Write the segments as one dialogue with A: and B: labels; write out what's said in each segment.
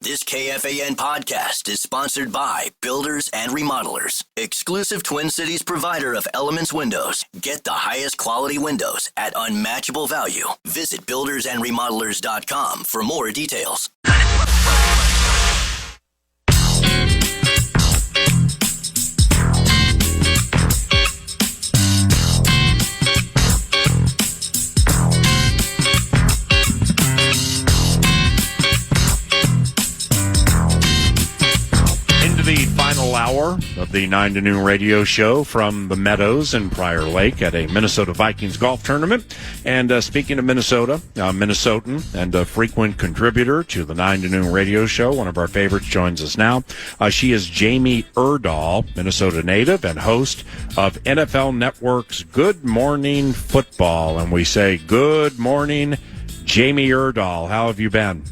A: This KFAN podcast is sponsored by Builders and Remodelers, exclusive Twin Cities provider of Elements Windows. Get the highest quality windows at unmatchable value. Visit buildersandremodelers.com for more details.
B: The final hour of the 9 to noon radio show from the Meadows in Prior Lake at a Minnesota Vikings Golf Tournament. And speaking of Minnesota, Minnesotan and a frequent contributor to the 9 to noon radio show, one of our favorites, joins us now. She is Jamie Erdahl, Minnesota native and host of NFL Network's Good Morning Football. And we say, good morning, Jamie Erdahl. How have you been?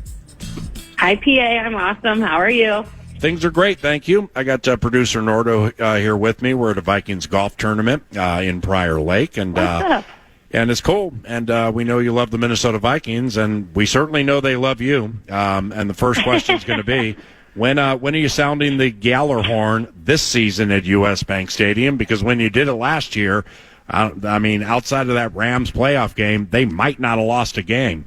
C: Hi, PA. I'm awesome. How are you?
B: Things are great, thank you. I got producer Nordo here with me. We're at a Vikings Golf Tournament in Prior Lake, and it's cool. And we know you love the Minnesota Vikings, and we certainly know they love you. And the first question is going to be, when are you sounding the Galler horn this season at U.S. Bank Stadium? Because when you did it last year, I mean, outside of that Rams playoff game, they might not have lost a game.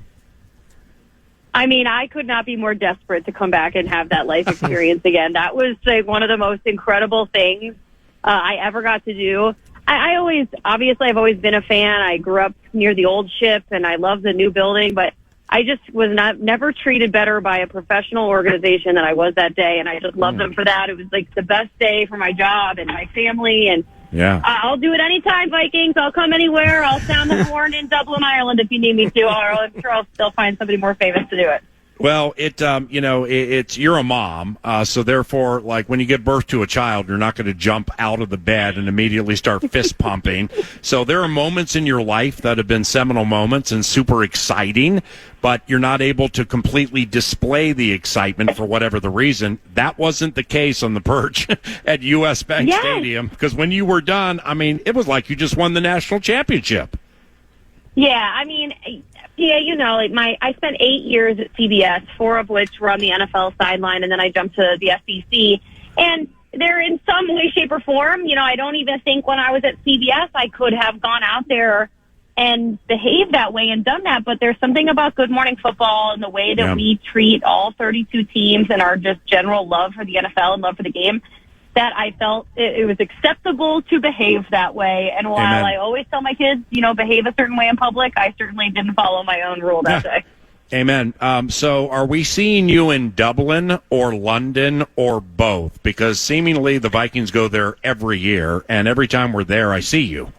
C: I mean, I could not be more desperate to come back and have that life experience again. That was like one of the most incredible things I ever got to do. I've always been a fan. I grew up near the old ship, and I love the new building, but I just was never treated better by a professional organization than I was that day, and I just loved them for that. It was like the best day for my job and my family, and I'll do it anytime, Vikings. I'll come anywhere. I'll sound the horn in Dublin, Ireland if you need me to, or I'm sure I'll still find somebody more famous to do it.
B: Well, it's you're a mom, so therefore, like when you give birth to a child, you're not going to jump out of the bed and immediately start fist pumping. So there are moments in your life that have been seminal moments and super exciting, but you're not able to completely display the excitement for whatever the reason. That wasn't the case on the perch at U.S. Bank Stadium, because when you were done, I mean, it was like you just won the national championship.
C: Yeah, I mean, you know, I spent 8 years at CBS, 4 of which were on the NFL sideline, and then I jumped to the SEC. And they're in some way, shape, or form. You know, I don't even think when I was at CBS I could have gone out there and behaved that way and done that. But there's something about Good Morning Football and the way that we treat all 32 teams and our just general love for the NFL and love for the game that I felt it was acceptable to behave that way. And while I always tell my kids, you know, behave a certain way in public, I certainly didn't follow my own rule that day.
B: Amen. So are we seeing you in Dublin or London or both? Because seemingly the Vikings go there every year, and every time we're there, I see you.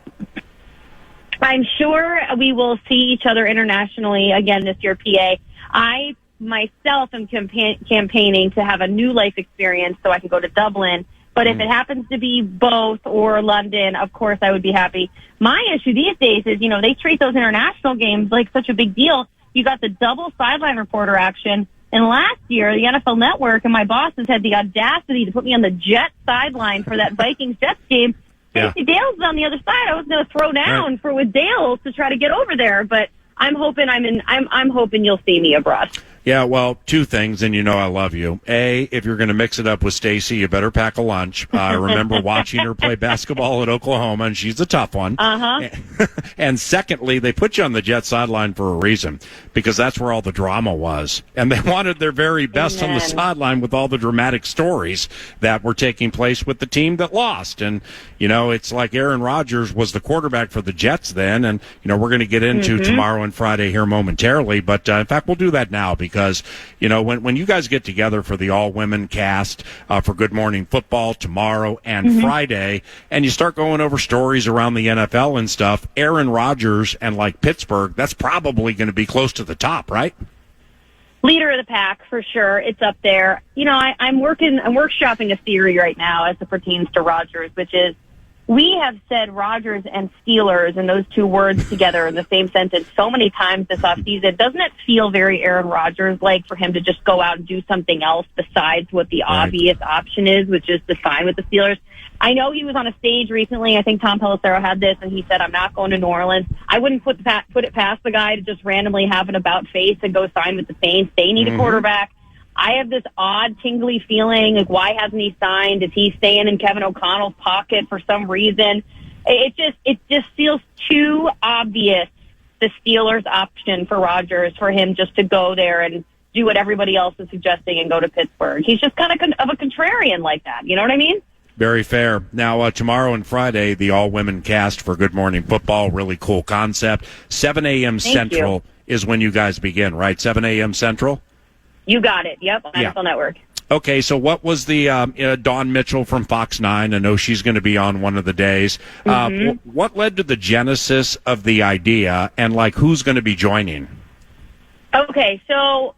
C: I'm sure we will see each other internationally again this year, PA. I myself am campaigning to have a new life experience so I can go to Dublin. But if it happens to be both or London, of course I would be happy. My issue these days is, you know, they treat those international games like such a big deal. You got the double sideline reporter action. And last year, the NFL Network and my bosses had the audacity to put me on the Jets sideline for that Vikings-Jets game. Stacey Dale's on the other side. I was going to throw down with Dale to try to get over there, but I'm hoping I'm hoping you'll see me abroad.
B: Yeah, well, 2 things, and you know I love you. A, if you're going to mix it up with Stacey, you better pack a lunch. I remember watching her play basketball at Oklahoma, and she's a tough one. And secondly, they put you on the Jet sideline for a reason, because that's where all the drama was. And they wanted their very best on the sideline with all the dramatic stories that were taking place with the team that lost. And, you know, it's like Aaron Rodgers was the quarterback for the Jets then, and, you know, we're going to get into tomorrow and Friday here momentarily. But, in fact, we'll do that now, because, you know, when you guys get together for the all-women cast for Good Morning Football tomorrow and Friday, and you start going over stories around the NFL and stuff, Aaron Rodgers and, like, Pittsburgh, that's probably going to be close to the top, right?
C: Leader of the pack, for sure. It's up there. You know, I'm workshopping a theory right now as it pertains to Rodgers, which is we have said Rodgers and Steelers and those 2 words together in the same sentence so many times this offseason. Doesn't it feel very Aaron Rodgers-like for him to just go out and do something else besides what the obvious option is, which is to sign with the Steelers? I know he was on a stage recently. I think Tom Pelissero had this, and he said, I'm not going to New Orleans. I wouldn't put it past the guy to just randomly have an about face and go sign with the Saints. They need a quarterback. I have this odd tingly feeling, like, why hasn't he signed? Is he staying in Kevin O'Connell's pocket for some reason? It just feels too obvious, the Steelers' option for Rodgers, for him just to go there and do what everybody else is suggesting and go to Pittsburgh. He's just kind of a contrarian like that. You know what I mean?
B: Very fair. Now, tomorrow and Friday, the all-women cast for Good Morning Football, really cool concept. 7 a.m. Central is when you guys begin, right? 7 a.m. Central?
C: You got it. Yep, on NFL Network.
B: Okay, so what was the Dawn Mitchell from Fox 9? I know she's going to be on one of the days. What led to the genesis of the idea, and, like, who's going to be joining?
C: Okay, so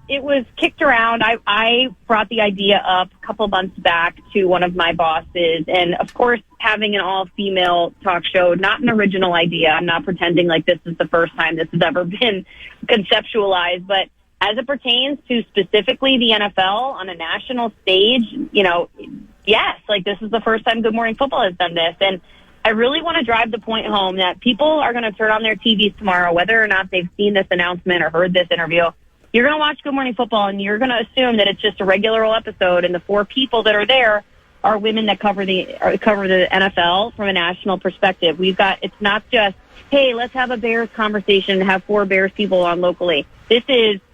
C: it was kicked around. I brought the idea up a couple months back to one of my bosses, and, of course, having an all-female talk show, not an original idea. I'm not pretending like this is the first time this has ever been conceptualized, but as it pertains to specifically the NFL on a national stage, yes, like, this is the first time Good Morning Football has done this. And I really want to drive the point home that people are going to turn on their TVs tomorrow, whether or not they've seen this announcement or heard this interview. You're going to watch Good Morning Football, and you're going to assume that it's just a regular old episode, and the 4 people that are there are women that cover the NFL from a national perspective. It's not just, hey, let's have a Bears conversation and have 4 Bears people on locally.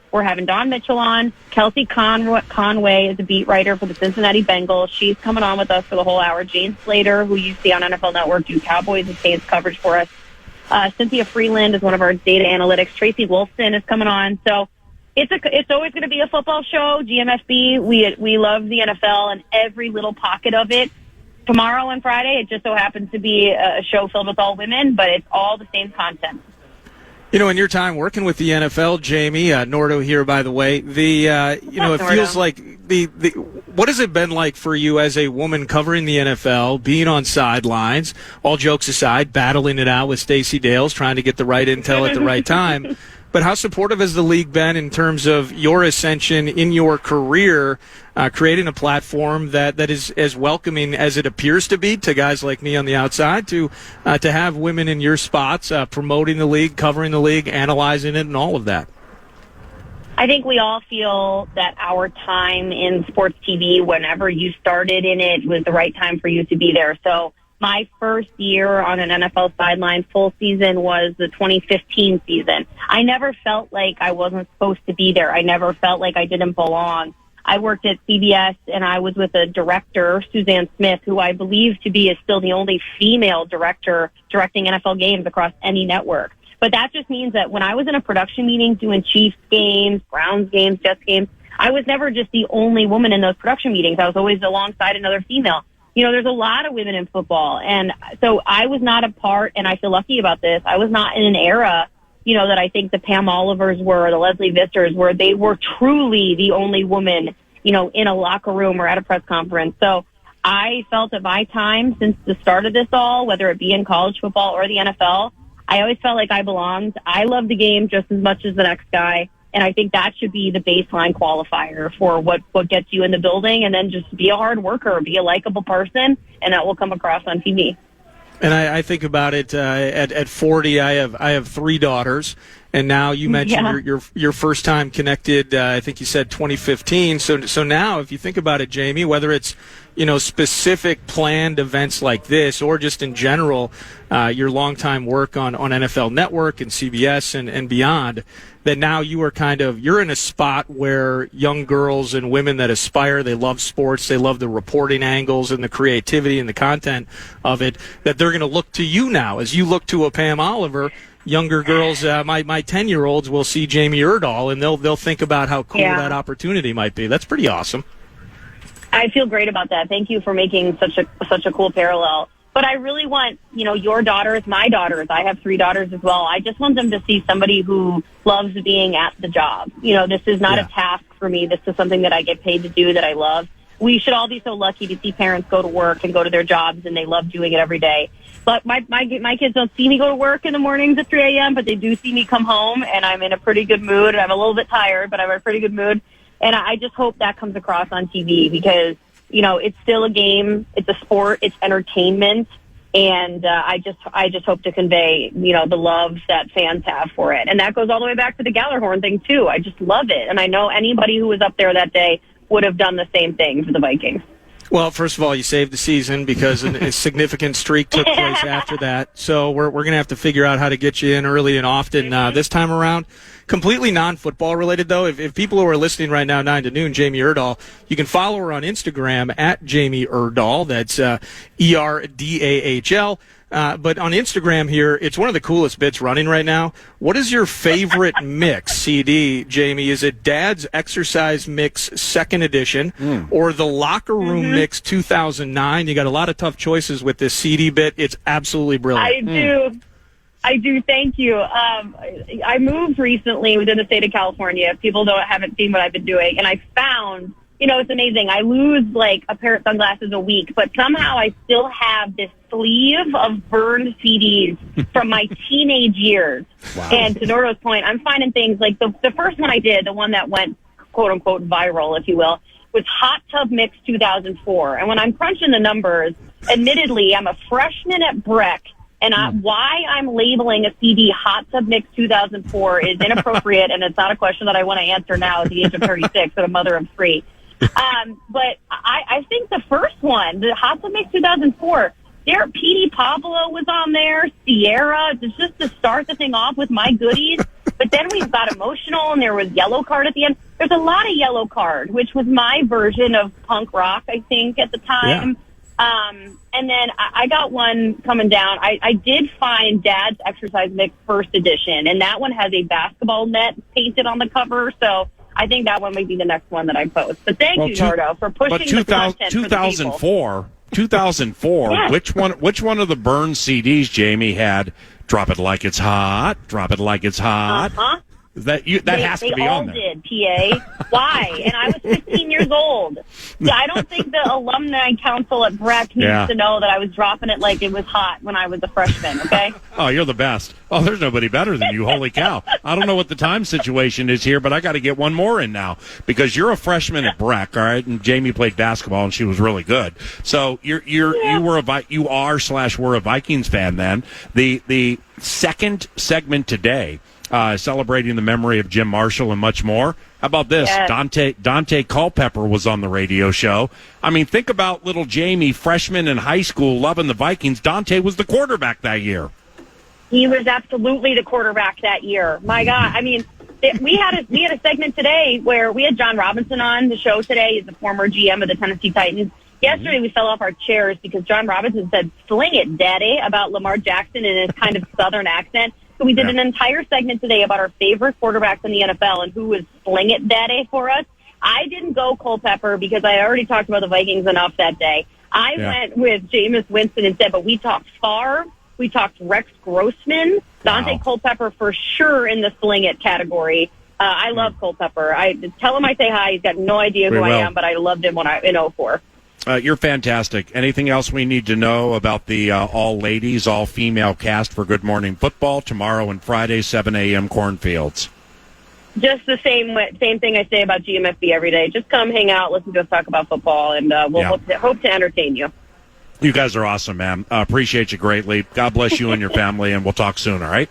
C: We're having Dawn Mitchell on. Kelsey Conway is a beat writer for the Cincinnati Bengals. She's coming on with us for the whole hour. Jane Slater, who you see on NFL Network, do Cowboys and Saints coverage for us. Cynthia Freeland is one of our data analytics. Tracy Wolfson is coming on. So it's always going to be a football show. GMFB, we love the NFL and every little pocket of it. Tomorrow and Friday, it just so happens to be a show filled with all women, but it's all the same content.
D: In your time working with the NFL, Jamie, Nordo here, by the way, it feels like what has it been like for you as a woman covering the NFL, being on sidelines, all jokes aside, battling it out with Stacey Dales, trying to get the right intel at the right time? But how supportive has the league been in terms of your ascension in your career, creating a platform that is as welcoming as it appears to be to guys like me on the outside, to have women in your spots, promoting the league, covering the league, analyzing it, and all of that?
C: I think we all feel that our time in sports TV, whenever you started in it, was the right time for you to be there. So my first year on an NFL sideline full season was the 2015 season. I never felt like I wasn't supposed to be there. I never felt like I didn't belong. I worked at CBS, and I was with a director, Suzanne Smith, who I believe to be is still the only female director directing NFL games across any network. But that just means that when I was in a production meeting doing Chiefs games, Browns games, Jets games, I was never just the only woman in those production meetings. I was always alongside another female. There's a lot of women in football. And so I was not a part, and I feel lucky about this, I was not in an era, that I think the Pam Olivers were, the Leslie Visters were. They were truly the only woman, in a locker room or at a press conference. So I felt at my time since the start of this all, whether it be in college football or the NFL, I always felt like I belonged. I love the game just as much as the next guy. And I think that should be the baseline qualifier for what gets you in the building. And then just be a hard worker, be a likable person, and that will come across on TV.
D: And I think about it at 40. I have 3 daughters, and now you mentioned your first time connected. I think you said 2015. So now, if you think about it, Jamie, whether it's specific planned events like this, or just in general, your longtime work on NFL Network and CBS and beyond, that now you are you're in a spot where young girls and women that aspire, they love sports, they love the reporting angles and the creativity and the content of it, that they're going to look to you now. As you look to a Pam Oliver, younger girls, my 10-year-olds will see Jamie Erdahl, and they'll think about how cool that opportunity might be. That's pretty awesome.
C: I feel great about that. Thank you for making such a cool parallel. But I really want, your daughters, my daughters. I have 3 daughters as well. I just want them to see somebody who loves being at the job. This is not a task for me. This is something that I get paid to do that I love. We should all be so lucky to see parents go to work and go to their jobs, and they love doing it every day. But my kids don't see me go to work in the mornings at 3 a.m., but they do see me come home, and I'm in a pretty good mood. And I'm a little bit tired, but I'm in a pretty good mood. And I just hope that comes across on TV because, it's still a game. It's a sport. It's entertainment. And I just hope to convey, the love that fans have for it. And that goes all the way back to the Gallagher thing, too. I just love it. And I know anybody who was up there that day would have done the same thing for the Vikings.
D: Well, first of all, you saved the season because a significant streak took place after that. So we're going to have to figure out how to get you in early and often this time around. Completely non-football related, though. If people who are listening right now, 9 to noon, Jamie Erdahl, you can follow her on Instagram at Jamie Erdahl. That's ERDAHL. But on Instagram here, it's one of the coolest bits running right now. What is your favorite mix CD, Jamie? Is it Dad's Exercise Mix 2nd edition or the Locker Room Mix 2009? You got a lot of tough choices with this CD bit. It's absolutely brilliant.
C: I do. Thank you. I moved recently within the state of California. People haven't seen what I've been doing. And I found, it's amazing. I lose like a pair of sunglasses a week, but somehow I still have this sleeve of burned CDs from my teenage years. Wow. And to Nordo's point, I'm finding things like the first one I did, the one that went quote unquote viral, if you will, was Hot Tub Mix 2004. And when I'm crunching the numbers, admittedly, I'm a freshman at Breck. And why I'm labeling a CD Hot Tub Mix 2004 is inappropriate, and it's not a question that I want to answer now at the age of 36 and a mother of 3. But I think the first one, the Hot Tub Mix 2004, Petey Pablo was on there, Sierra, just to start the thing off with my goodies. But then we got emotional, and there was Yellow Card at the end. There's a lot of Yellow Card, which was my version of punk rock, I think, at the time. Yeah. And then I got one coming down. I did find Dad's Exercise Mix 1st edition, and that one has a basketball net painted on the cover, so I think that one might be the next one that I post. But thank you, Nardo, for pushing the content
B: 2004, 2004, yes. Which one of the burned CDs, Jamie, had Drop It Like It's Hot, Drop It Like It's Hot?
C: Uh-huh.
B: That has to be on there.
C: They all did, PA. Why? And I was 15 years old. So I don't think the alumni council at Breck needs to know that I was dropping it like it was hot when I was a freshman, okay?
B: Oh, you're the best. Oh, there's nobody better than you. Holy cow. I don't know what the time situation is here, but I got to get one more in now because you're a freshman at Breck, all right? And Jamie played basketball, and she was really good. So you are a Vikings fan then. The second segment today, celebrating the memory of Jim Marshall and much more. How about this? Yes. Dante Culpepper was on the radio show. I mean, think about little Jamie, freshman in high school, loving the Vikings. Dante was the quarterback that year.
C: He was absolutely the quarterback that year. My God. I mean, we had a segment today where we had John Robinson on the show today. He's the former GM of the Tennessee Titans. Yesterday we fell off our chairs because John Robinson said, "Sling it, Daddy," about Lamar Jackson in his kind of southern accent. So we did an entire segment today about our favorite quarterbacks in the NFL and who was Sling It Daddy for us. I didn't go Culpepper because I already talked about the Vikings enough that day. I went with Jameis Winston instead, but we talked Favre, we talked Rex Grossman, Dante Culpepper for sure in the Sling It category. I love Culpepper. I tell him I say hi. He's got no idea who I am, but I loved him in 04.
B: You're fantastic. Anything else we need to know about the all-ladies, all-female cast for Good Morning Football tomorrow and Friday, 7 a.m. Cornfields?
C: Just the same thing I say about GMFB every day. Just come hang out, listen to us talk about football, and we'll hope to entertain you.
B: You guys are awesome, man. Appreciate you greatly. God bless you and your family, and we'll talk soon, all right?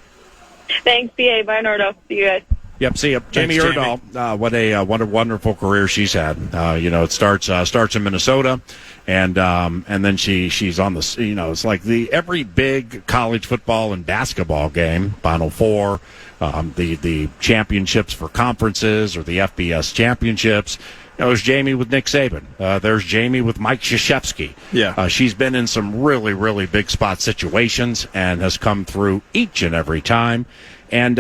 C: Thanks, PA. Bye, Nardo. See you guys.
B: Yep, see you. Jamie Erdahl, what a wonderful career she's had. It starts in Minnesota, and then she's on the, it's like every big college football and basketball game, Final Four, the championships for conferences or the FBS championships. There's Jamie with Nick Saban. There's Jamie with Mike Krzyzewski.
D: Yeah.
B: She's been in some really, really big spot situations and has come through each and every time. And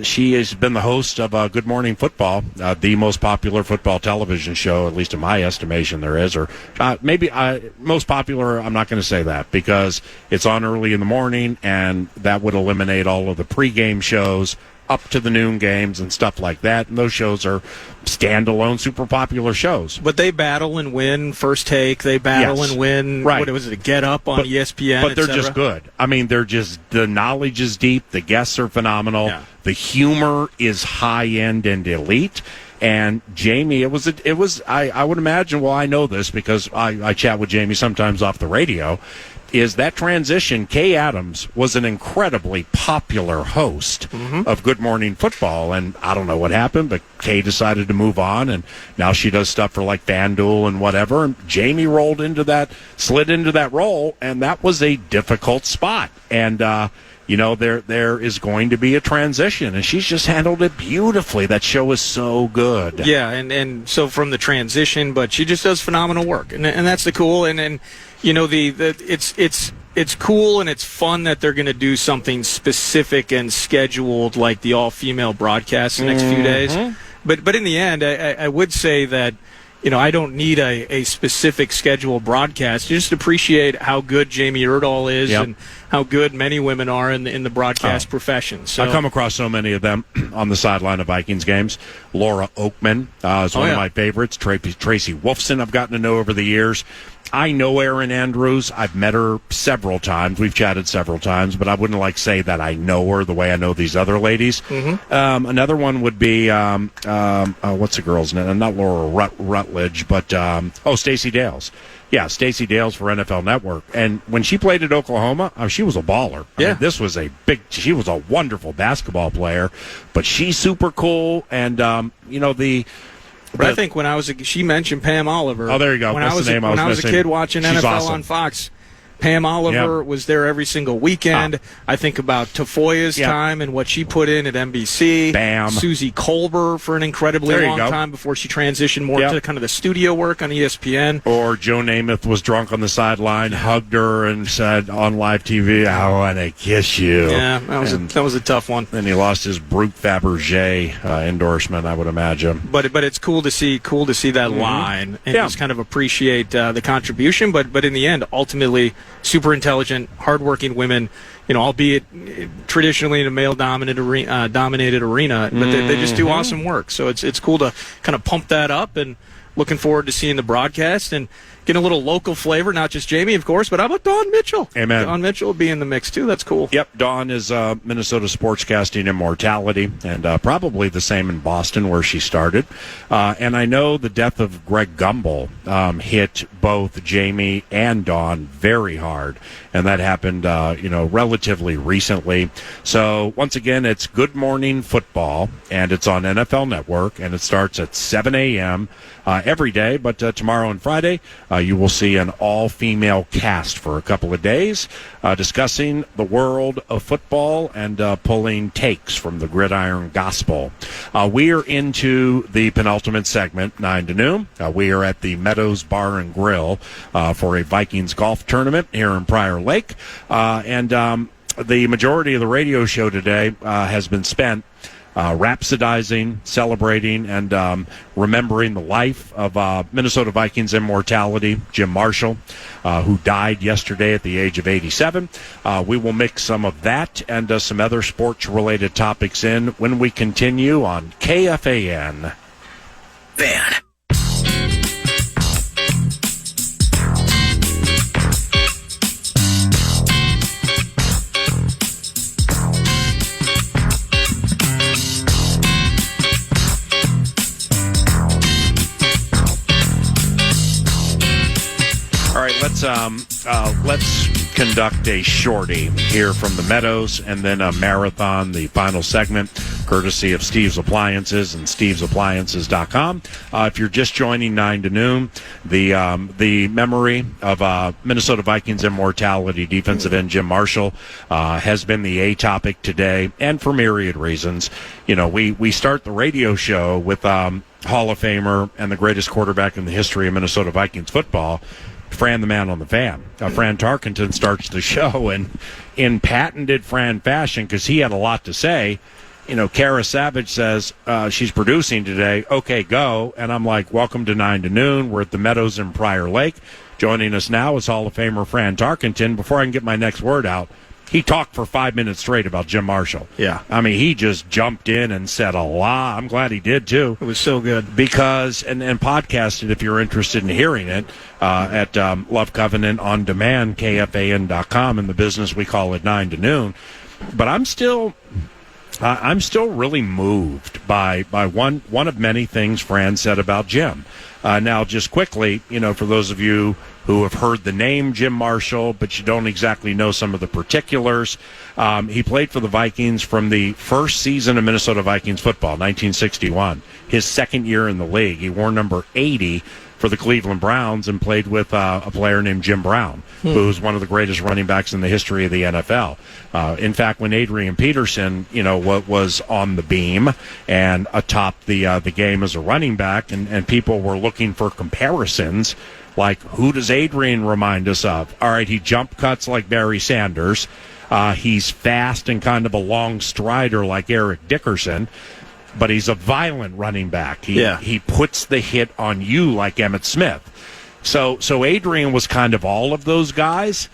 B: she has been the host of Good Morning Football, the most popular football television show, at least in my estimation there is. Or maybe most popular, I'm not going to say that because it's on early in the morning, and that would eliminate all of the pregame shows up to the noon games and stuff like that. And those shows are standalone, super popular shows.
D: But they battle and win First Take. They battle and win,
B: right.
D: What was it, Get Up on ESPN,
B: But they're just good. I mean, the knowledge is deep. The guests are phenomenal. Yeah. The humor is high-end and elite. And Jamie, I would imagine, well, I know this because I chat with Jamie sometimes off the radio. is that transition. Kay Adams was an incredibly popular host of Good Morning Football, and I don't know what happened, but Kay decided to move on, and now she does stuff for like FanDuel and whatever, and Jamie slid into that role, and that was a difficult spot. And there is going to be a transition, and she's just handled it beautifully. That show is so good.
D: Yeah, and so from the transition, but she just does phenomenal work, and that's the cool. And it's cool and it's fun that they're going to do something specific and scheduled, like the all-female broadcast the next few days. But in the end, I would say that I don't need a specific scheduled broadcast. Just appreciate how good Jamie Erdahl is and how good many women are in the broadcast profession. So
B: I come across so many of them on the sideline of Vikings games. Laura Oakman is one of my favorites. Tracy Wolfson I've gotten to know over the years. I know Erin Andrews. I've met her several times. We've chatted several times, but I wouldn't say that I know her the way I know these other ladies. Another one would be, what's the girl's name? Not Laura Rutledge, but, Stacey Dales. Yeah, Stacey Dales for NFL Network. And when she played at Oklahoma, she was a baller. I mean, she was a wonderful basketball player, but she's super cool. And,
D: But I think she mentioned Pam Oliver.
B: Oh, there you go.
D: When I was a kid watching NFL on Fox, Pam Oliver was there every single weekend. I think about Tafoya's time and what she put in at NBC.
B: Bam.
D: Susie Kolber for an incredibly long time before she transitioned more to kind of the studio work on ESPN.
B: Or Joe Namath was drunk on the sideline, hugged her, and said on live TV, "I want to kiss you."
D: Yeah, that was a tough one.
B: And he lost his Brute Fabergé endorsement, I would imagine.
D: But it's cool to see that line and just kind of appreciate the contribution. But in the end, ultimately, super intelligent, hardworking women, albeit traditionally in a male-dominated arena, but they just do awesome work. So it's cool to kind of pump that up, and looking forward to seeing the broadcast and getting a little local flavor, not just Jamie, of course, but how about Dawn Mitchell?
B: Amen.
D: Dawn Mitchell will be in the mix, too. That's cool.
B: Yep, Dawn is Minnesota Sportscasting Immortality, and probably the same in Boston where she started. And I know the death of Greg Gumbel hit both Jamie and Dawn very hard, and that happened, relatively recently. So, once again, it's Good Morning Football, and it's on NFL Network, and it starts at 7 a.m. Every day, but tomorrow and Friday, you will see an all-female cast for a couple of days discussing the world of football and pulling takes from the gridiron gospel. We are into the penultimate segment, 9 to noon. We are at the Meadows Bar and Grill for a Vikings Golf Tournament here in Prior Lake. And the majority of the radio show today has been spent rhapsodizing, celebrating, and remembering the life of Minnesota Vikings immortality, Jim Marshall, who died yesterday at the age of 87. We will mix some of that and some other sports-related topics in when we continue on KFAN.
A: Fan.
B: Let's conduct a shorty here from the Meadows, and then a marathon, the final segment, courtesy of Steve's Appliances and stevesappliances.com. If you're just joining 9 to noon, the memory of Minnesota Vikings immortality defensive end Jim Marshall has been the A topic today, and for myriad reasons. We start the radio show with Hall of Famer and the greatest quarterback in the history of Minnesota Vikings football, Fran the Man on the Fan. Fran Tarkenton starts the show, and in patented Fran fashion, because he had a lot to say, Kara Savage says she's producing today. Okay, go. And I'm like, welcome to 9 to noon. We're at the Meadows in Prior Lake. Joining us now is Hall of Famer Fran Tarkenton. Before I can get my next word out, he talked for 5 minutes straight about Jim Marshall.
D: Yeah.
B: I mean, he just jumped in and said a lot. I'm glad he did, too.
D: It was so good.
B: Because, and podcasted if you're interested in hearing it, at Love Covenant On Demand, KFAN.com, in the business we call it 9 to noon. But I'm still really moved by one of many things Fran said about Jim. Now, just quickly, for those of you who have heard the name Jim Marshall, but you don't exactly know some of the particulars, he played for the Vikings from the first season of Minnesota Vikings football, 1961. His second year in the league. He wore number 80 for the Cleveland Browns and played with a player named Jim Brown, who's one of the greatest running backs in the history of the NFL. In fact, when Adrian Peterson, was on the beam and atop the game as a running back, and people were looking for comparisons, like, who does Adrian remind us of? All right, he jump cuts like Barry Sanders. He's fast and kind of a long strider like Eric Dickerson. But he's a violent running back. He puts the hit on you like Emmitt Smith. So Adrian was kind of all of those guys.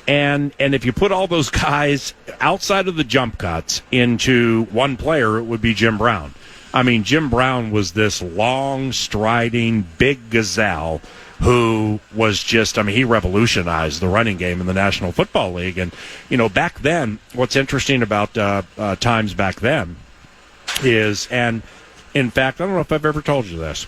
B: And if you put all those guys outside of the jump cuts into one player, it would be Jim Brown. I mean, Jim Brown was this long, striding, big gazelle who was just, he revolutionized the running game in the National Football League. And, back then, what's interesting about times back then is, and in fact, I don't know if I've ever told you this,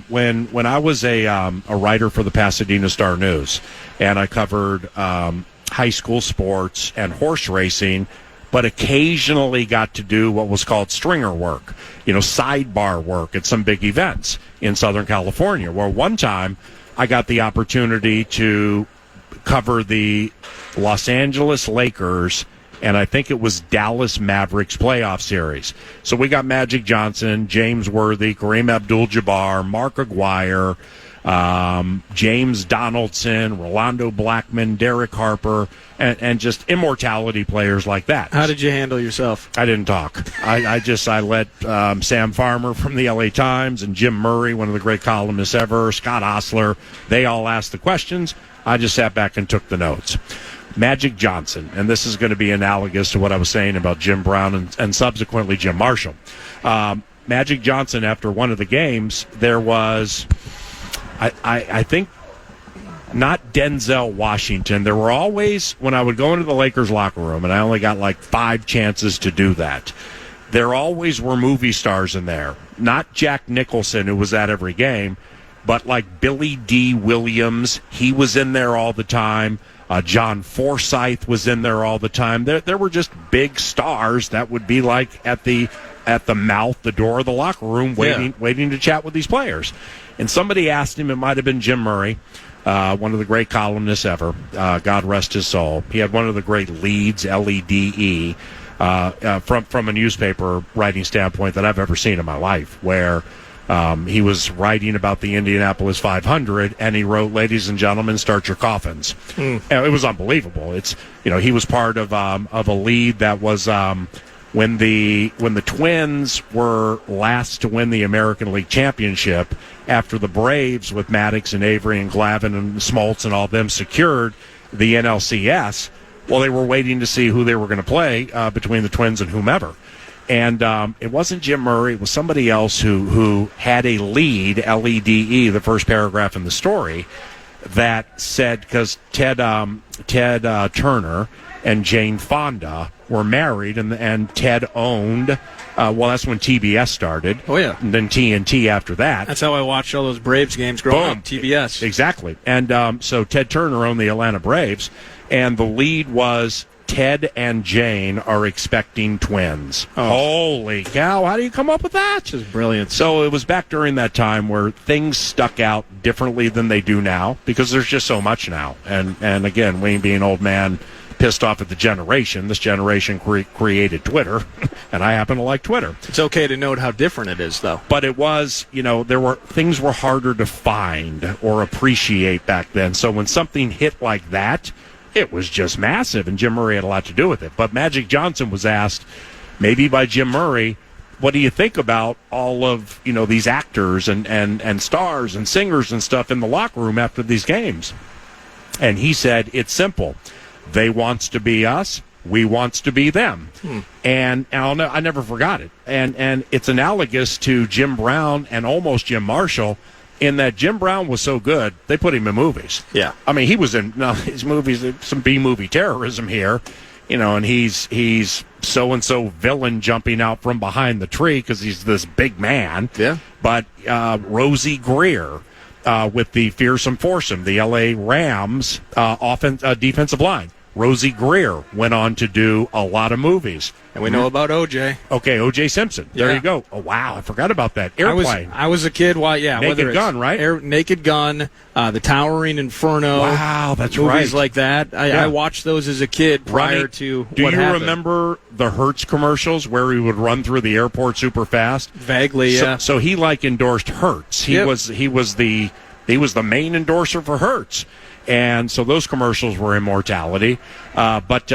B: when I was a writer for the Pasadena Star News, and I covered high school sports and horse racing, but occasionally got to do what was called stringer work, sidebar work at some big events in Southern California, where one time I got the opportunity to cover the Los Angeles Lakers and I think it was Dallas Mavericks playoff series. So we got Magic Johnson, James Worthy, Kareem Abdul-Jabbar, Mark Aguirre, James Donaldson, Rolando Blackman, Derek Harper, and just immortality players like that.
D: How did you handle yourself?
B: I didn't talk. I let Sam Farmer from the LA Times and Jim Murray, one of the great columnists ever, Scott Osler, they all asked the questions. I just sat back and took the notes. Magic Johnson, and this is going to be analogous to what I was saying about Jim Brown and subsequently Jim Marshall. Magic Johnson, after one of the games, there was, I think, not Denzel Washington. There were always, when I would go into the Lakers locker room, and I only got like 5 chances to do that, there always were movie stars in there. Not Jack Nicholson, who was at every game, but like Billy D. Williams, he was in there all the time. John Forsythe was in there all the time. There were just big stars that would be like at the mouth, the door of the locker room, waiting to chat with these players. And somebody asked him, it might have been Jim Murray, one of the great columnists ever, God rest his soul. He had one of the great leads, L-E-D-E, from a newspaper writing standpoint that I've ever seen in my life, where he was writing about the Indianapolis 500, and he wrote, "Ladies and gentlemen, start your coffins." It was unbelievable. It's he was part of a lead that was when the Twins were last to win the American League Championship after the Braves with Maddox and Avery and Glavine and Smoltz and all them secured the NLCS. Well, they were waiting to see who they were going to play between the Twins and whomever. And it wasn't Jim Murray. It was somebody else who had a lead, L-E-D-E, the first paragraph in the story, that said, because Ted Turner and Jane Fonda were married, and Ted owned, that's when TBS started.
D: Oh, yeah.
B: And then TNT after that.
D: That's how I watched all those Braves games growing up, TBS.
B: Exactly. And so Ted Turner owned the Atlanta Braves, and the lead was Ted and Jane are expecting twins. Oh. Holy cow, how do you come up with that?
D: Just brilliant.
B: So it was back during that time where things stuck out differently than they do now, because there's just so much now. And again, Wayne being an old man, pissed off at the generation. This generation created Twitter, and I happen to like Twitter.
D: It's okay to note how different it is, though.
B: But it was, things were harder to find or appreciate back then. So when something hit like that, it was just massive, and Jim Murray had a lot to do with it. But Magic Johnson was asked, maybe by Jim Murray, what do you think about all of, these actors and stars and singers and stuff in the locker room after these games? And he said, it's simple. They wants to be us, we wants to be them. And I never forgot it. And it's analogous to Jim Brown and almost Jim Marshall, in that Jim Brown was so good, they put him in movies.
D: Yeah.
B: I mean, he was in his movies, some B-movie terrorism here, and he's so-and-so villain jumping out from behind the tree because he's this big man.
D: Yeah.
B: But Rosie Greer, with the fearsome foursome, the L.A. Rams defensive line. Rosie Greer went on to do a lot of movies.
D: And we know about O.J.
B: Okay, O.J. Simpson. There
D: Yeah.
B: you go. Oh, wow, I forgot about that. Airplane.
D: I was a kid.
B: Naked Gun, right?
D: Naked Gun, The Towering Inferno.
B: Wow, that's
D: movies
B: right.
D: Movies like that. I watched those as a kid prior to
B: Do
D: what
B: you
D: happened.
B: remember the Hertz commercials where he would run through the airport super fast?
D: Vaguely, yeah.
B: So he endorsed Hertz. He was the main endorser for Hertz. And so those commercials were immortality. But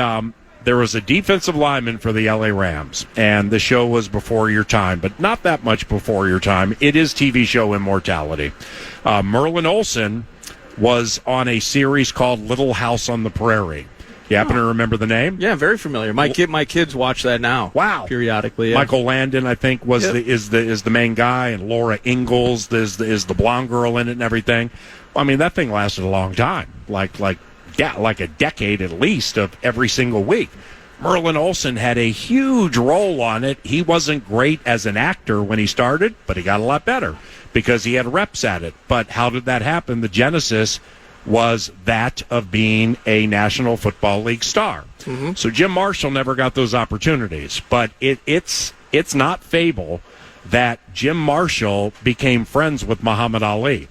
B: there was a defensive lineman for the L.A. Rams, and the show was before your time, but not that much before your time. It is TV show immortality. Merlin Olsen was on a series called Little House on the Prairie. You happen to remember the name?
D: Yeah, very familiar. My kids watch that now.
B: Wow,
D: periodically. Yeah.
B: Michael Landon, I think, is the main guy, and Laura Ingalls is the blonde girl in it and everything. I mean, that thing lasted a long time, like a decade at least of every single week. Merlin Olsen had a huge role on it. He wasn't great as an actor when he started, but he got a lot better because he had reps at it. But how did that happen? The genesis was that of being a National Football League star. Mm-hmm. So Jim Marshall never got those opportunities. But it's not fable that Jim Marshall became friends with Muhammad Ali.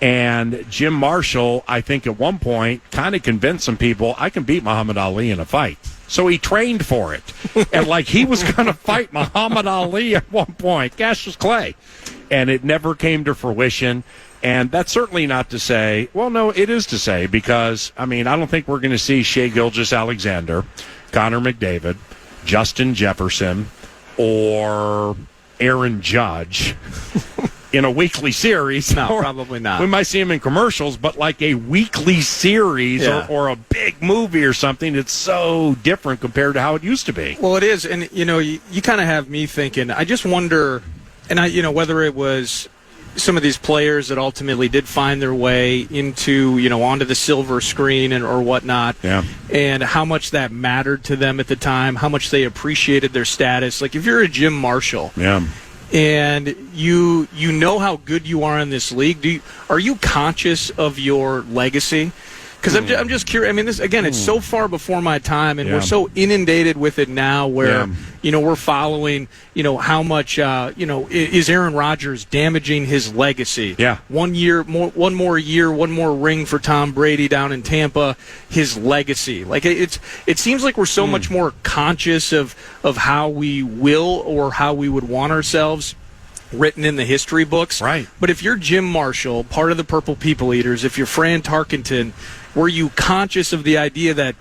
B: And Jim Marshall, I think at one point, kind of convinced some people, I can beat Muhammad Ali in a fight. So he trained for it. And he was going to fight Muhammad Ali at one point, Cassius Clay. And it never came to fruition. And that's certainly not to say, well, no, it is to say, because, I don't think we're going to see Shea Gilgeous-Alexander, Connor McDavid, Justin Jefferson, or Aaron Judge in a weekly series.
D: No, probably not.
B: We might see him in commercials, but like a weekly series or a big movie or something, it's so different compared to how it used to be.
D: Well, it is. And, you kind of have me thinking, I just wonder, and whether it was some of these players that ultimately did find their way into, onto the silver screen or whatnot, and how much that mattered to them at the time, how much they appreciated their status. Like if you're a Jim Marshall, and you know how good you are in this league, are you conscious of your legacy? Because I'm just curious. This again, it's so far before my time, and we're so inundated with it now. Where we're following. How much is Aaron Rodgers damaging his legacy?
B: Yeah, one
D: more year, one more ring for Tom Brady down in Tampa. His legacy, it seems like we're so much more conscious of how we will or how we would want ourselves written in the history books.
B: Right.
D: But if you're Jim Marshall, part of the Purple People Eaters, if you're Fran Tarkenton, were you conscious of the idea that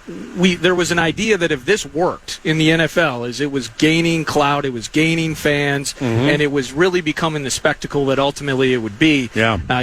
D: there was an idea that if this worked in the NFL, as it was gaining clout, it was gaining fans, and it was really becoming the spectacle that ultimately it would be,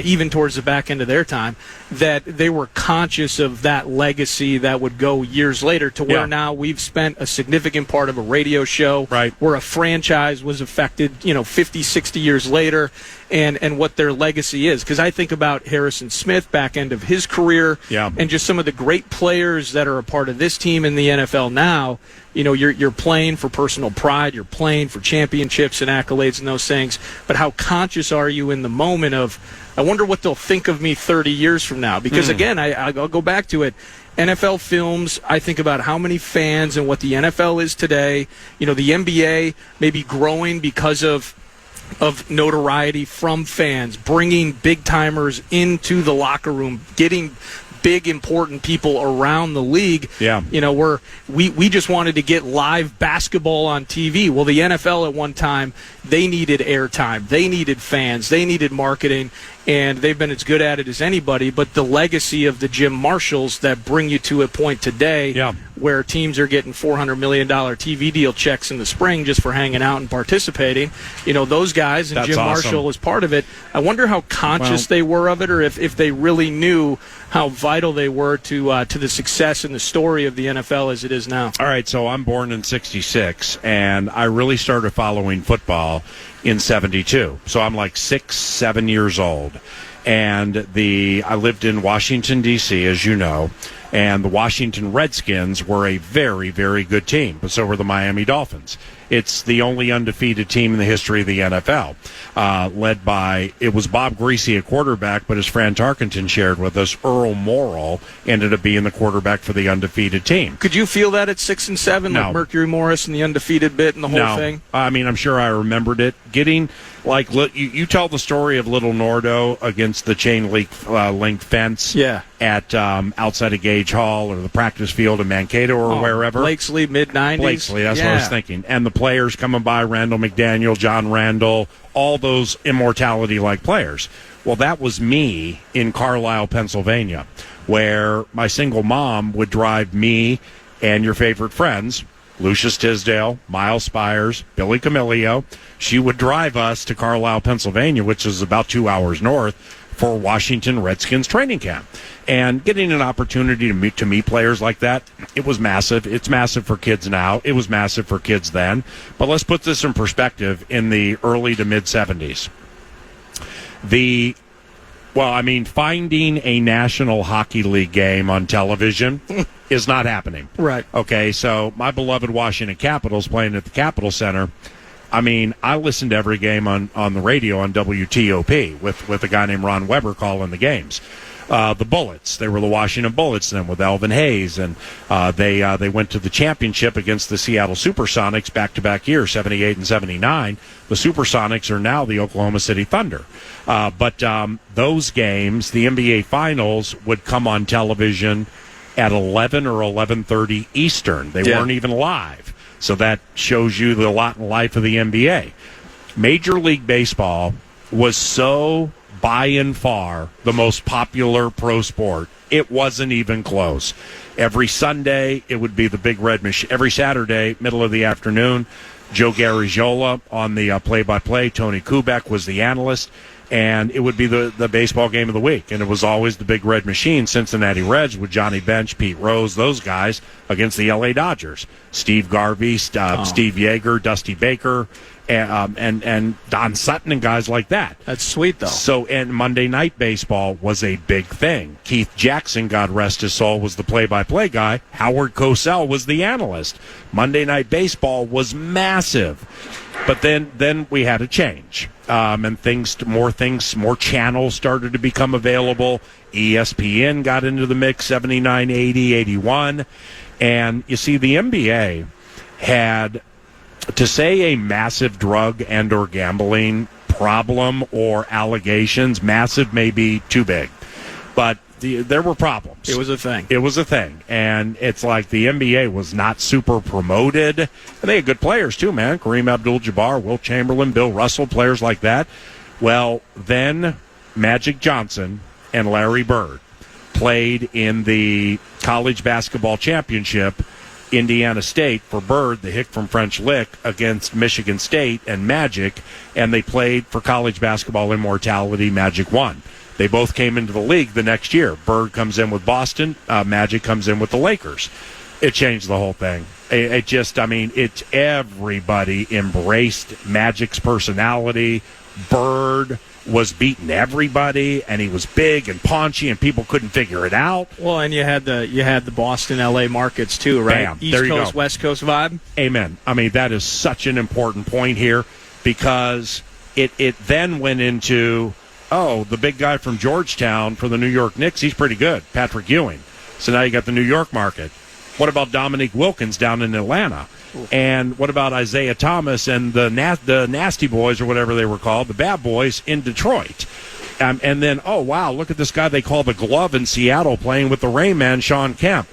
D: even towards the back end of their time, that they were conscious of that legacy that would go years later to where now we've spent a significant part of a radio show where a franchise was affected, 50, 60 years later, and what their legacy is. Because I think about Harrison Smith, back end of his career, and just some of the great players that are a part of this team in the NFL now. You're playing for personal pride, you're playing for championships and accolades and those things, but how conscious are you in the moment of, I wonder what they'll think of me 30 years from now? Because again, I'll go back to it. NFL films, I think about how many fans and what the NFL is today. The NBA may be growing because of notoriety from fans, bringing big-timers into the locker room, getting big, important people around the league. We just wanted to get live basketball on TV. Well, the NFL at one time, they needed airtime. They needed fans. They needed marketing. And they've been as good at it as anybody. But the legacy of the Jim Marshalls that bring you to a point today where teams are getting $400 million TV deal checks in the spring just for hanging out and participating, those guys, and
B: That's
D: Jim
B: awesome.
D: Marshall was part of it. I wonder how conscious they were of it, or if they really knew how vital they were to the success and the story of the NFL as it is now.
B: All right, so I'm born in 1966, and I really started following football in 1972. So I'm like 6, 7 years old. And I lived in Washington, D.C., as you know, and the Washington Redskins were a very, very good team, but so were the Miami Dolphins. It's the only undefeated team in the history of the NFL, led by, it was Bob Greasy at quarterback, but as Fran Tarkenton shared with us, Earl Morrill ended up being the quarterback for the undefeated team.
D: Could you feel that at 6 and 7,
B: No.
D: like Mercury Morris and the undefeated bit and the whole thing?
B: I mean, I'm sure I remembered it. Getting, like, you tell the story of Little Nordo against the chain link fence at outside of Gage Hall or the practice field in Mankato or wherever.
D: Blakesley, mid-90s.
B: Blakesley, that's what I was thinking. And the players coming by, Randall McDaniel, John Randall, all those immortality-like players. Well, that was me in Carlisle, Pennsylvania, where my single mom would drive me and your favorite friends, Lucius Tisdale, Miles Spires, Billy Camilio. She would drive us to Carlisle, Pennsylvania, which is about 2 hours north, for Washington Redskins training camp. And getting an opportunity to meet players like that, it was massive. It's massive for kids now. It was massive for kids then. But let's put this in perspective in the early to mid-'70s. Finding a National Hockey League game on television is not happening.
D: Right.
B: Okay, so my beloved Washington Capitals playing at the Capitol Center. I mean, I listened to every game on the radio on WTOP with a guy named Ron Weber calling the games. The Bullets, they were the Washington Bullets then with Elvin Hayes, and they went to the championship against the Seattle Supersonics back-to-back years, 78 and 79. The Supersonics are now the Oklahoma City Thunder. But those games, the NBA Finals, would come on television at 11 or 11:30 Eastern. They weren't even live. So that shows you the lot in life of the NBA. Major League Baseball was so by and far the most popular pro sport. It wasn't even close. Every Sunday, it would be the Big Red Machine. Every Saturday, middle of the afternoon, Joe Garagiola on the play-by-play. Tony Kubek was the analyst. And it would be the baseball game of the week. And it was always the Big Red Machine, Cincinnati Reds with Johnny Bench, Pete Rose, those guys against the L.A. Dodgers. Steve Garvey, Steve Yeager, Dusty Baker, and Don Sutton and guys like that.
D: That's sweet, though.
B: So, and Monday Night Baseball was a big thing. Keith Jackson, God rest his soul, was the play-by-play guy. Howard Cosell was the analyst. Monday Night Baseball was massive. But then we had a change, and more channels started to become available. ESPN got into the mix, 79, 80, 81. And you see, the NBA had, to say a massive drug and or gambling problem or allegations, massive may be too big. But there were problems.
D: It was a thing.
B: It was a thing. And it's like the NBA was not super promoted. And they had good players, too, man. Kareem Abdul-Jabbar, Wilt Chamberlain, Bill Russell, players like that. Well, then Magic Johnson and Larry Bird played in the college basketball championship. Indiana State, for Bird, the hick from French Lick, against Michigan State and Magic. And they played for college basketball immortality. Magic won. They both came into the league the next year. Bird comes in with Boston. Magic comes in with the Lakers. It changed the whole thing. Everybody embraced Magic's personality. Bird was beating everybody, and he was big and paunchy, and people couldn't figure it out.
D: Well, and you had the Boston, L.A. markets too, right?
B: Bam.
D: East
B: There you
D: Coast,
B: go.
D: West Coast vibe.
B: Amen. I mean, that is such an important point here because it then went into, the big guy from Georgetown for the New York Knicks, he's pretty good, Patrick Ewing. So now you got the New York market. What about Dominique Wilkins down in Atlanta? And what about Isaiah Thomas and the Nasty Boys or whatever they were called, the Bad Boys in Detroit? And then, look at this guy they call the Glove in Seattle playing with the Rain Man, Sean Kemp.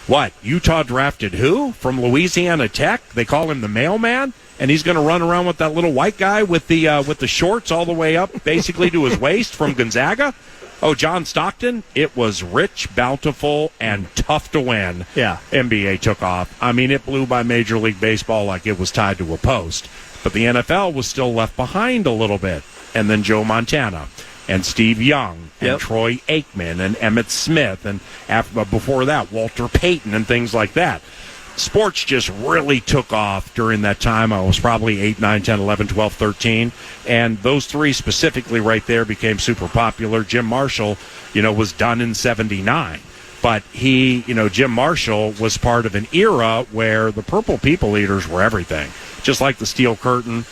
B: What, Utah drafted who? From Louisiana Tech? They call him the Mailman? And he's going to run around with that little white guy with the shorts all the way up, basically to his waist from Gonzaga? Oh, John Stockton? It was rich, bountiful, and tough to win.
D: Yeah.
B: NBA took off. I mean, it blew by Major League Baseball like it was tied to a post. But the NFL was still left behind a little bit. And then Joe Montana and Steve Young and Troy Aikman and Emmitt Smith. And before that, Walter Payton and things like that. Sports just really took off during that time. I was probably 8, 9, 10, 11, 12, 13. And those three specifically right there became super popular. Jim Marshall, was done in 79. But Jim Marshall was part of an era where the Purple People Eaters were everything. just like the Steel Curtain,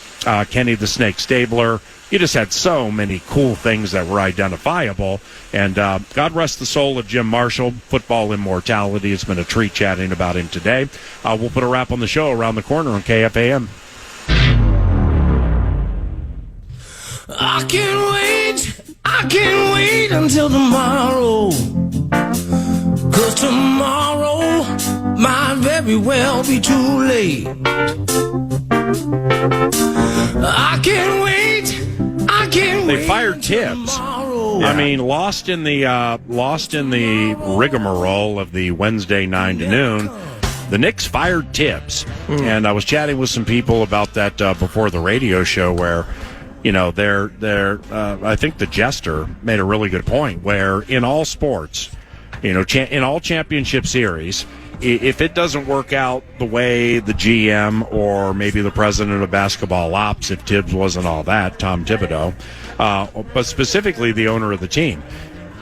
B: Kenny the Snake Stabler. You just had so many cool things that were identifiable. And God rest the soul of Jim Marshall, football immortality. It's been a treat chatting about him today. We'll put a wrap on the show around the corner on KFAN.
E: I can't wait until tomorrow, 'cause tomorrow might very well be too late. I can't wait.
B: They fired Tibbs. I mean, lost in the rigmarole of the Wednesday 9 to noon. The Knicks fired Tibbs, and I was chatting with some people about that before the radio show, where I think the Jester made a really good point. Where in all sports, in all championship series, if it doesn't work out the way the GM or maybe the president of basketball ops, if Tibbs wasn't all that, Tom Thibodeau, but specifically the owner of the team.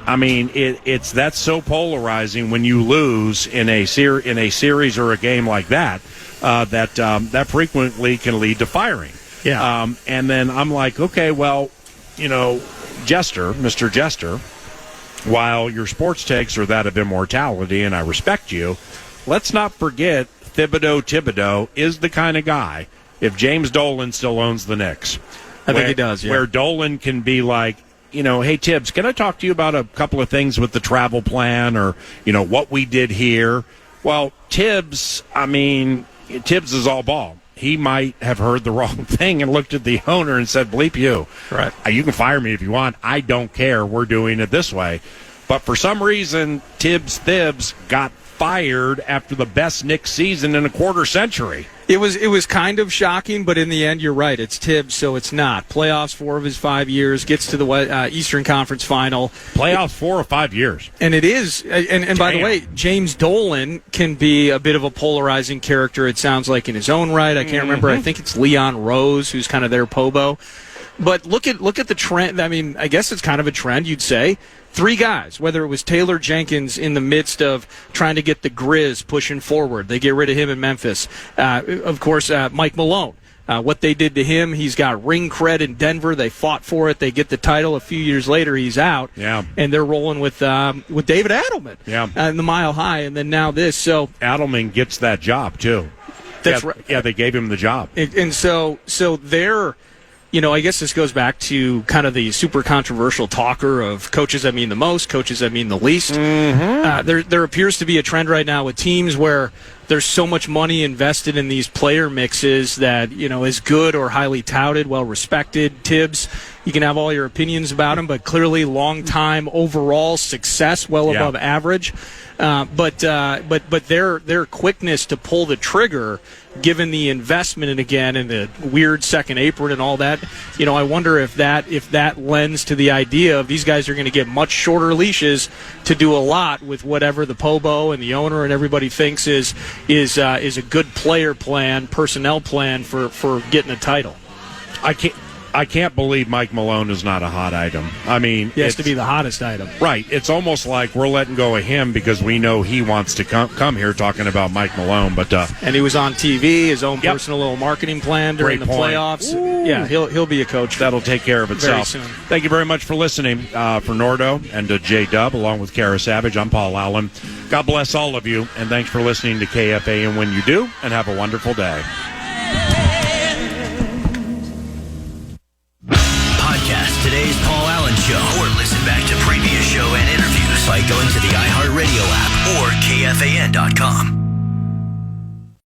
B: I mean, that's so polarizing when you lose in a series or a game like that, that frequently can lead to firing.
D: Yeah.
B: And then I'm like, okay, well, Mr. Jester, while your sports takes are that of immortality, and I respect you, let's not forget Thibodeau is the kind of guy, if James Dolan still owns the Knicks.
D: I think he does, yeah.
B: Where Dolan can be like, hey, Tibbs, can I talk to you about a couple of things with the travel plan or, what we did here? Well, Tibbs is all ball. He might have heard the wrong thing and looked at the owner and said, bleep you.
D: Right.
B: You can fire me if you want. I don't care. We're doing it this way. But for some reason, Tibbs got fired after the best Knicks season in a quarter century.
D: It was kind of shocking, but in the end, you're right. It's Tibbs, so it's not. Playoffs 4 of his 5 years, gets to the Eastern Conference Final.
B: Playoffs 4 or 5 years.
D: And it is. And by the way, James Dolan can be a bit of a polarizing character, it sounds like, in his own right. I can't remember. I think it's Leon Rose, who's kind of their Pobo. But look at the trend. I mean, I guess it's kind of a trend, you'd say. 3 guys, whether it was Taylor Jenkins in the midst of trying to get the Grizz pushing forward. They get rid of him in Memphis. Of course, Mike Malone. What they did to him, he's got ring cred in Denver. They fought for it. They get the title. A few years later, he's out.
B: Yeah.
D: And they're rolling with David Adelman.
B: Yeah.
D: In the Mile High, and then now this. So
B: Adelman gets that job, too.
D: That's right.
B: Yeah, they gave him the job.
D: And so they're... I guess this goes back to kind of the super controversial talker of coaches I mean the most, coaches I mean the least. There appears to be a trend right now with teams where there's so much money invested in these player mixes that, is good or highly touted, well-respected. Tibbs, you can have all your opinions about him, but clearly long-time overall success, well above average. But their quickness to pull the trigger, given the investment and the weird second apron and all that, I wonder if that lends to the idea of these guys are going to get much shorter leashes to do a lot with whatever the Pobo and the owner and everybody thinks is a good player plan, personnel plan for getting a title.
B: I can't believe Mike Malone is not a hot item. I mean,
D: he has to be the hottest item.
B: Right. It's almost like we're letting go of him because we know he wants to come here talking about Mike Malone. But
D: and he was on TV, his own personal little marketing plan during the playoffs. Ooh. Yeah, he'll be a coach.
B: That'll take care of itself.
D: Very soon.
B: Thank you very much for listening. For Nordo and J-Dub, along with Kara Savage, I'm Paul Allen. God bless all of you, and thanks for listening to KFAN when you do, and have a wonderful day.